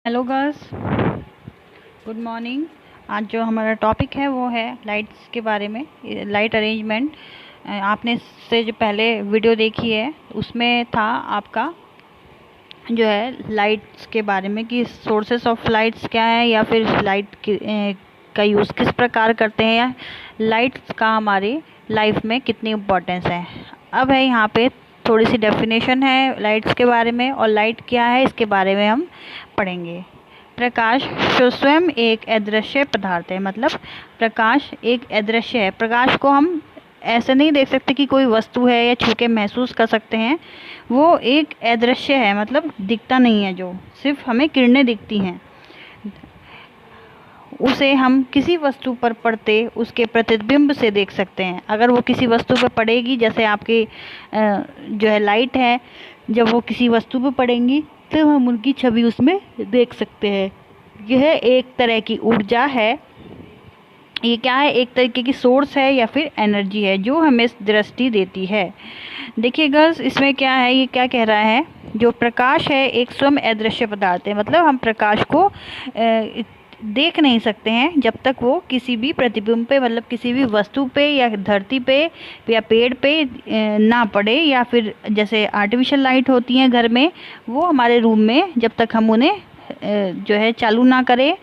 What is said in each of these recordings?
Hello girls, good morning. आज जो हमारा टॉपिक है वो है लाइट्स के बारे में, लाइट अरेंजमेंट। आपने इससे जो पहले वीडियो देखी है उसमें था आपका जो है लाइट्स के बारे में कि सोर्सेस ऑफ लाइट्स क्या है या फिर लाइट का यूज़ किस प्रकार करते हैं या लाइट्स का हमारी लाइफ में कितनी इम्पोर्टेंस है। अब है यहाँ पे थोड़ी सी डेफिनेशन है लाइट्स के बारे में और लाइट क्या है इसके बारे में हम पढ़ेंगे। प्रकाश स्वयं एक अदृश्य पदार्थ है, मतलब प्रकाश एक अदृश्य है। प्रकाश को हम ऐसे नहीं देख सकते कि कोई वस्तु है या छू के महसूस कर सकते हैं। वो एक अदृश्य है, मतलब दिखता नहीं है, जो सिर्फ हमें किरणें दिखती हैं। उसे हम किसी वस्तु पर पड़ते उसके प्रतिबिंब से देख सकते हैं। अगर वो किसी वस्तु पर पड़ेगी, जैसे आपकी जो है लाइट है, जब वो किसी वस्तु पर पड़ेंगी तब हम उनकी छवि उसमें देख सकते हैं। यह एक तरह की ऊर्जा है। ये क्या है? एक तरीके की सोर्स है या फिर एनर्जी है जो हमें दृष्टि देती है। देखिए गर्ल्स, इसमें क्या है, ये क्या कह रहा है, जो प्रकाश है एक स्वयं अदृश्य पदार्थ है। मतलब हम प्रकाश को देख नहीं सकते हैं जब तक वो किसी भी प्रतिबिंब पे, मतलब किसी भी वस्तु पे या धरती पे या पेड़ पे ना पड़े, या फिर जैसे आर्टिफिशियल लाइट होती हैं घर में, वो हमारे रूम में जब तक हम उन्हें जो है चालू ना करें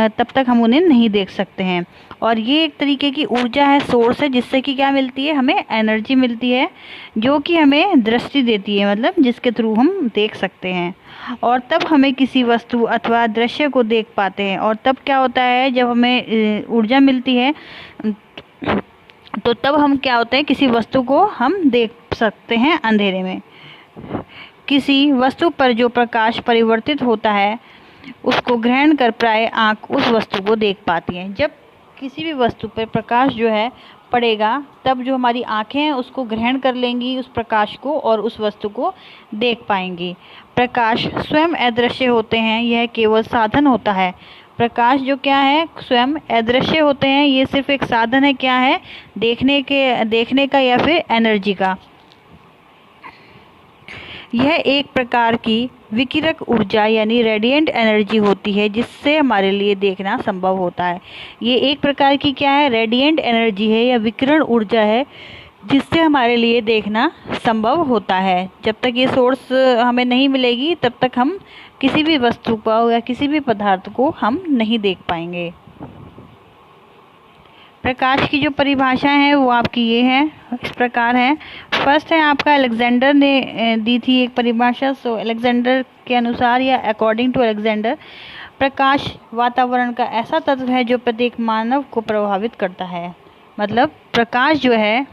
तब तक हम उन्हें नहीं देख सकते हैं। और ये एक तरीके की ऊर्जा है, सोर्स है, जिससे कि क्या मिलती है, हमें एनर्जी मिलती है जो कि हमें दृष्टि देती है, मतलब जिसके थ्रू हम देख सकते हैं। और तब हमें किसी वस्तु अथवा दृश्य को देख पाते हैं। और तब क्या होता है, जब हमें ऊर्जा मिलती है तो तब हम क्या होते हैं, किसी वस्तु को हम देख सकते हैं अंधेरे में। किसी वस्तु पर जो प्रकाश परिवर्तित होता है उसको ग्रहण कर प्राय आँख उस वस्तु को देख पाती हैं। जब किसी भी वस्तु पर प्रकाश जो है पड़ेगा तब जो हमारी आँखें हैं उसको ग्रहण कर लेंगी उस प्रकाश को और उस वस्तु को देख पाएंगी। प्रकाश स्वयं अदृश्य होते हैं, यह केवल साधन होता है। प्रकाश जो क्या है, स्वयं अदृश्य होते हैं, ये सिर्फ एक साधन है। क्या है? देखने का या फिर एनर्जी का। यह एक प्रकार की विकिरक ऊर्जा यानी रेडिएंट एनर्जी होती है जिससे हमारे लिए देखना संभव होता है। ये एक प्रकार की क्या है, रेडिएंट एनर्जी है या विकिरण ऊर्जा है जिससे हमारे लिए देखना संभव होता है। जब तक ये सोर्स हमें नहीं मिलेगी तब तक हम किसी भी वस्तु को या किसी भी पदार्थ को हम नहीं देख पाएंगे। प्रकाश की जो परिभाषा है वो आपकी ये है, इस प्रकार है। फर्स्ट है आपका अलेक्जेंडर ने दी थी एक परिभाषा। सो अलेक्जेंडर के अनुसार या अकॉर्डिंग टू अलेक्जेंडर, प्रकाश वातावरण का ऐसा तत्व है जो प्रत्येक मानव को प्रभावित करता है। मतलब प्रकाश जो है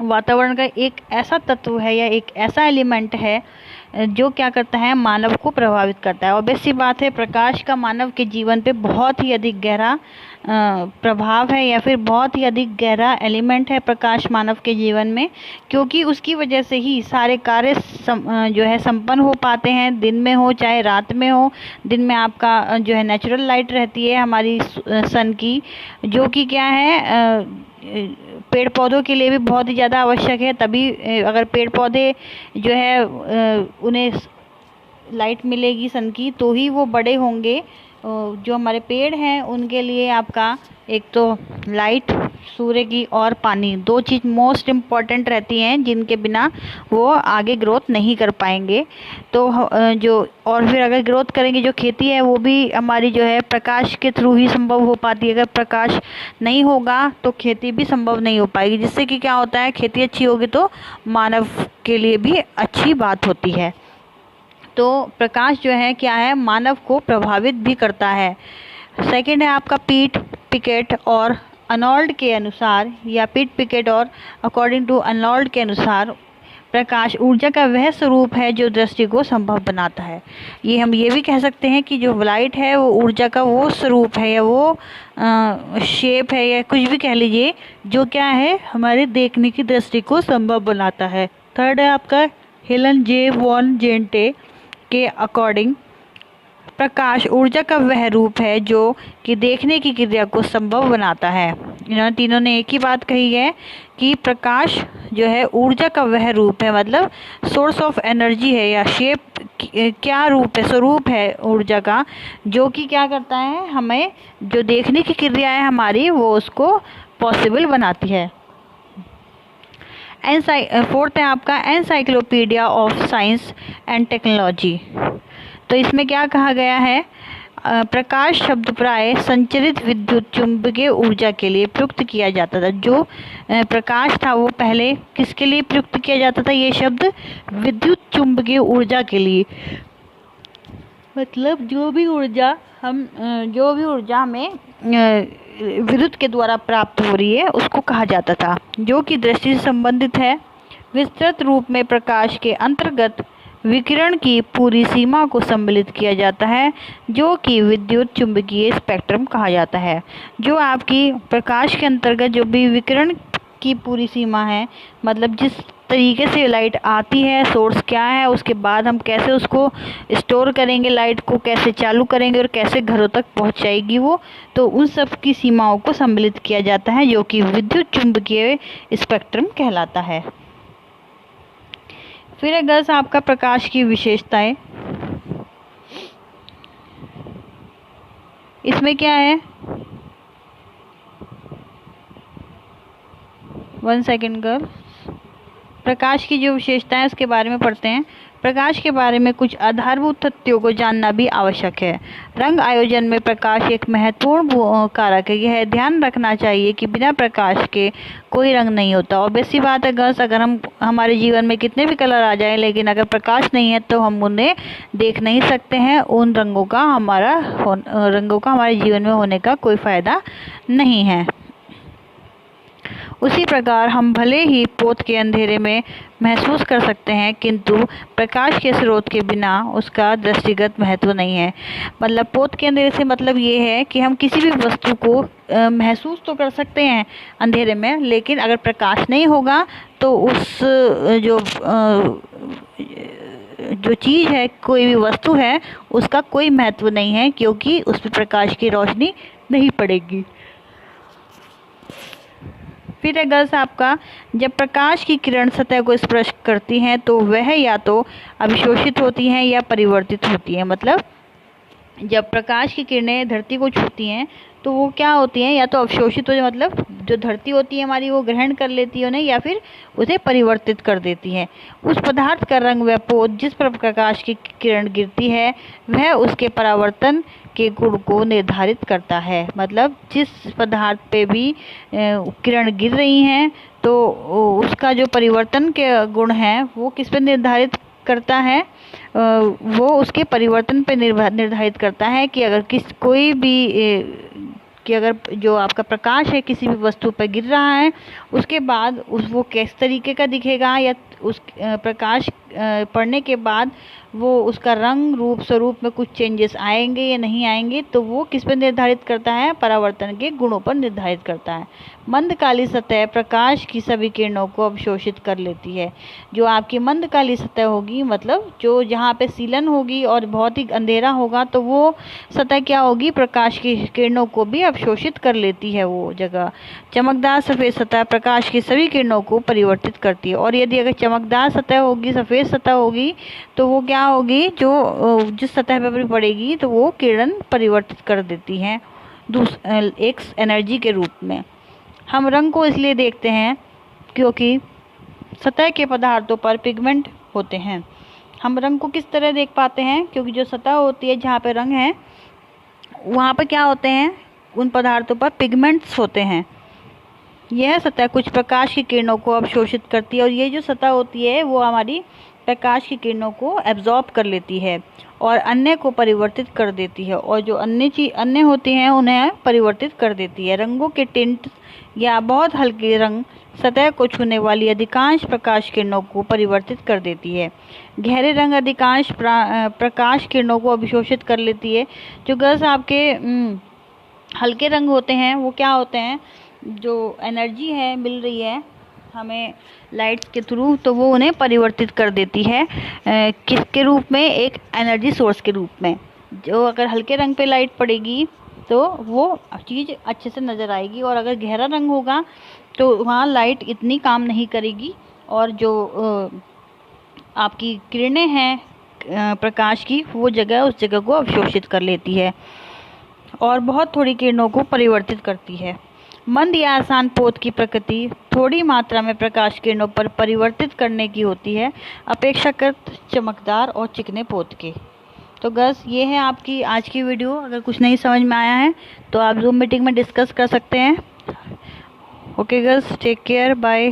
वातावरण का एक ऐसा तत्व है या एक ऐसा एलिमेंट है जो क्या करता है, मानव को प्रभावित करता है। और बेसिक बात है, प्रकाश का मानव के जीवन पे बहुत ही अधिक गहरा प्रभाव है या फिर बहुत ही अधिक गहरा एलिमेंट है प्रकाश मानव के जीवन में, क्योंकि उसकी वजह से ही सारे कार्य जो है संपन्न हो पाते हैं, दिन में हो चाहे रात में हो। दिन में आपका जो है नेचुरल लाइट रहती है हमारी सन की, जो कि क्या है पेड़ पौधों के लिए भी बहुत ही ज़्यादा आवश्यक है। तभी अगर पेड़ पौधे जो है उन्हें लाइट मिलेगी सन की तो ही वो बड़े होंगे। जो हमारे पेड़ हैं उनके लिए आपका एक तो लाइट, सूर्य की, और पानी, दो चीज़ मोस्ट इम्पॉर्टेंट रहती हैं जिनके बिना वो आगे ग्रोथ नहीं कर पाएंगे। तो जो और फिर अगर ग्रोथ करेंगे, जो खेती है वो भी हमारी जो है प्रकाश के थ्रू ही संभव हो पाती है। अगर प्रकाश नहीं होगा तो खेती भी संभव नहीं हो पाएगी, जिससे कि क्या होता है, खेती अच्छी होगी तो मानव के लिए भी अच्छी बात होती है। तो प्रकाश जो है क्या है, मानव को प्रभावित भी करता है। सेकंड है आपका पीट पिकेट और अर्नोल्ड के अनुसार, या पीट पिकेट और अकॉर्डिंग टू अर्नोल्ड के अनुसार, प्रकाश ऊर्जा का वह स्वरूप है जो दृष्टि को संभव बनाता है। ये हम ये भी कह सकते हैं कि जो लाइट है वो ऊर्जा का वो स्वरूप है या वो शेप है या कुछ भी कह लीजिए, जो क्या है हमारे देखने की दृष्टि को संभव बनाता है। थर्ड है आपका हेलन जे वॉन जेंटे के अकॉर्डिंग, प्रकाश ऊर्जा का वह रूप है जो कि देखने की क्रिया को संभव बनाता है। इन्होंने तीनों ने एक ही बात कही है कि प्रकाश जो है ऊर्जा का वह रूप है, मतलब सोर्स ऑफ एनर्जी है या शेप क्या रूप है, स्वरूप है ऊर्जा का, जो कि क्या करता है, हमें जो देखने की क्रिया है हमारी वो उसको पॉसिबल बनाती है। फोर्थ है आपका encyclopedia of science and technology. तो इसमें क्या कहा गया है, प्रकाश शब्द प्राय संचरित विद्युत चुंबकीय ऊर्जा के लिए प्रयुक्त किया जाता था। जो प्रकाश था वो पहले किसके लिए प्रयुक्त किया जाता था, ये शब्द विद्युत चुंबकीय ऊर्जा के लिए, मतलब जो भी ऊर्जा हमें विद्युत के द्वारा प्राप्त हो रही है उसको कहा जाता था, जो कि दृष्टि से संबंधित है। विस्तृत रूप में प्रकाश के अंतर्गत विकिरण की पूरी सीमा को सम्मिलित किया जाता है, जो कि विद्युत चुंबकीय स्पेक्ट्रम कहा जाता है। जो आपकी प्रकाश के अंतर्गत जो भी विकिरण की पूरी सीमा है, मतलब जिस तरीके से लाइट आती है, सोर्स क्या है, उसके बाद हम कैसे उसको स्टोर करेंगे, लाइट को कैसे चालू करेंगे और कैसे घरों तक पहुंचाएगी वो, तो उन सब की सीमाओं को सम्मिलित किया जाता है, जो कि विद्युत चुंबकीय स्पेक्ट्रम कहलाता है। फिर अगर आपका प्रकाश की विशेषताएं, इसमें क्या है, 1 सेकेंड गर्ल, प्रकाश की जो विशेषताएं उसके बारे में पढ़ते हैं। प्रकाश के बारे में कुछ आधारभूत तथ्यों को जानना भी आवश्यक है। रंग आयोजन में प्रकाश एक महत्वपूर्ण कारक है। यह ध्यान रखना चाहिए कि बिना प्रकाश के कोई रंग नहीं होता। और बेसी बात है गर्ल्स, अगर हमारे जीवन में कितने भी कलर आ जाए, लेकिन अगर प्रकाश नहीं है तो हम उन्हें देख नहीं सकते हैं। उन रंगों का हमारे जीवन में होने का कोई फायदा नहीं है। उसी प्रकार हम भले ही पोत के अंधेरे में महसूस कर सकते हैं, किंतु प्रकाश के स्रोत के बिना उसका दृष्टिगत महत्व नहीं है। मतलब पोत के अंधेरे से मतलब ये है कि हम किसी भी वस्तु को महसूस तो कर सकते हैं अंधेरे में, लेकिन अगर प्रकाश नहीं होगा तो उस जो चीज़ है, कोई भी वस्तु है, उसका कोई महत्व नहीं है, क्योंकि उस पर प्रकाश की रोशनी नहीं पड़ेगी। फिर है गर्ल्स आपका, जब प्रकाश की किरण सतह को स्पर्श करती हैं तो वह या तो अभिशोषित होती हैं या परिवर्तित होती हैं। मतलब जब प्रकाश की किरणें धरती को छूती हैं तो वो क्या होती हैं, या तो अवशोषित हो, मतलब जो धरती होती है हमारी वो ग्रहण कर लेती है उन्हें, या फिर उसे परिवर्तित कर देती है। उस पदार्थ का रंग व पोत जिस पर प्रकाश की किरण गिरती है वह उसके परावर्तन के गुण को निर्धारित करता है। मतलब जिस पदार्थ पे भी किरण गिर रही हैं तो उसका जो परिवर्तन के गुण हैं वो किस पे निर्धारित करता है, वो उसके परिवर्तन पे निर्धारित करता है कि अगर अगर जो आपका प्रकाश है किसी भी वस्तु पर गिर रहा है, उसके बाद वो किस तरीके का दिखेगा, या उस प्रकाश पड़ने के बाद वो उसका रंग रूप स्वरूप में कुछ चेंजेस आएंगे या नहीं आएंगे, तो वो किस पर निर्धारित करता है, परावर्तन के गुणों पर निर्धारित करता है। मंदकाली सतह प्रकाश की सभी किरणों को अवशोषित कर लेती है। जो आपकी मंदकाली सतह होगी, मतलब जो जहाँ पे सीलन होगी और बहुत ही अंधेरा होगा, तो वो सतह क्या होगी, प्रकाश की किरणों को भी अवशोषित कर लेती है वो जगह। चमकदार सफ़ेद सतह प्रकाश की सभी किरणों को परिवर्तित करती है। और यदि अगर चमकदार सतह होगी, सफ़ेद सतह होगी, तो वो क्या होगी, जो जिस सतह पर पड़ेगी तो वो किरण परिवर्तित कर देती हैं एक एनर्जी के रूप में। हम रंग को इसलिए देखते हैं क्योंकि सतह के पदार्थों पर पिगमेंट होते हैं। हम रंग को किस तरह देख पाते हैं, क्योंकि जो सतह होती है जहाँ पे रंग है वहाँ पर क्या होते हैं, उन पदार्थों पर पिगमेंट्स होते हैं। यह सतह कुछ प्रकाश की किरणों को अवशोषित करती है, और ये जो सतह होती है वो हमारी प्रकाश की किरणों को एब्जॉर्ब कर लेती है और अन्य को परिवर्तित कर देती है, और जो अन्य होती हैं उन्हें परिवर्तित कर देती है। रंगों के टिंट या बहुत हल्के रंग सतह को छूने वाली अधिकांश प्रकाश किरणों को परिवर्तित कर देती है। गहरे रंग अधिकांश प्रकाश किरणों को अभिशोषित कर लेती है। जो गर्ल्स आपके हल्के रंग होते हैं वो क्या होते हैं, जो एनर्जी है मिल रही है हमें लाइट्स के थ्रू, तो वो उन्हें परिवर्तित कर देती है किसके रूप में, एक एनर्जी सोर्स के रूप में। जो अगर हल्के रंग पे लाइट पड़ेगी तो वो चीज़ अच्छे से नज़र आएगी, और अगर गहरा रंग होगा तो वहाँ लाइट इतनी काम नहीं करेगी, और जो आपकी किरणें हैं प्रकाश की वो जगह उस जगह को अवशोषित कर लेती है और बहुत थोड़ी किरणों को परिवर्तित करती है। मंद या आसान पोत की प्रकृति थोड़ी मात्रा में प्रकाश किरणों पर परिवर्तित करने की होती है, अपेक्षाकृत चमकदार और चिकने पोत के। तो बस ये है आपकी आज की वीडियो। अगर कुछ नहीं समझ में आया है तो आप जूम मीटिंग में डिस्कस कर सकते हैं। Okay girls, take care, bye.